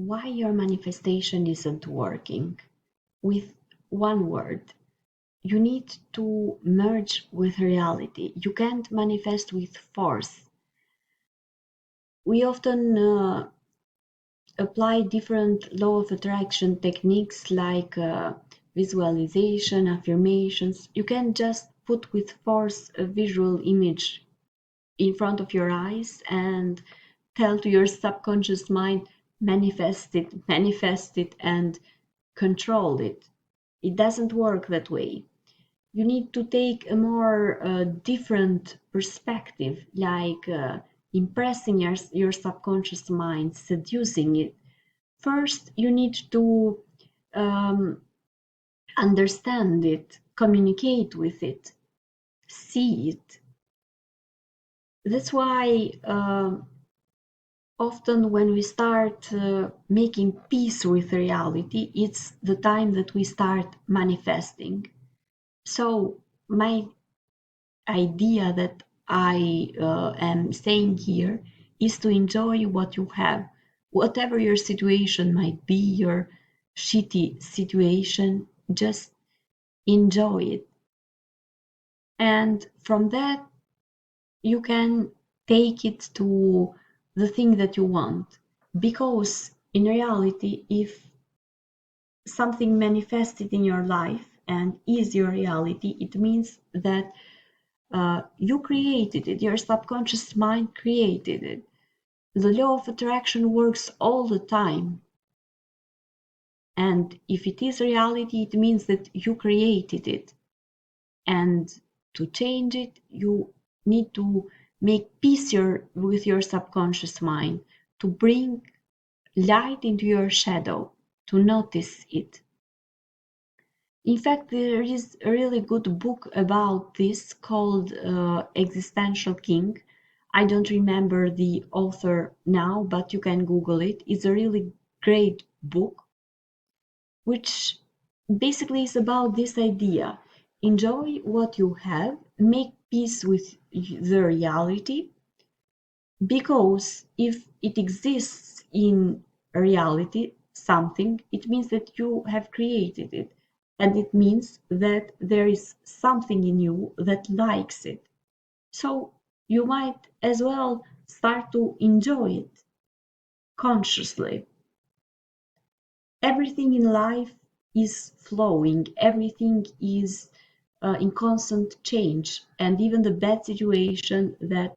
why your manifestation isn't working. With one word, you need to merge with reality. You can't manifest with force. We often apply different law of attraction techniques like visualization, affirmations. You can just put with force a visual image in front of your eyes and tell to your subconscious mind, manifest it, and control it. It doesn't work that way. You need to take a more different perspective, like impressing your subconscious mind, seducing it. First, you need to um, understand it, communicate with it, see it. That's why often when we start making peace with reality, it's the time that we start manifesting. So my idea that I am saying here is to enjoy what you have, whatever your situation might be, your shitty situation, just enjoy it. And from that, you can take it to the thing that you want. Because in reality, if something manifested in your life and is your reality, it means that you created it, your subconscious mind created it. The law of attraction works all the time. And if it is reality, it means that you created it. And to change it, you need to make peace with your subconscious mind, to bring light into your shadow, to notice it. In fact, there is a really good book about this called Existential Kink. I don't remember the author now, but you can Google it. It's a really great book, which basically is about this idea. Enjoy what you have, make peace with the reality, because if it exists in reality, something, it means that you have created it. And it means that there is something in you that likes it. So you might as well start to enjoy it consciously. Everything in life is flowing, everything is in constant change, and even the bad situation that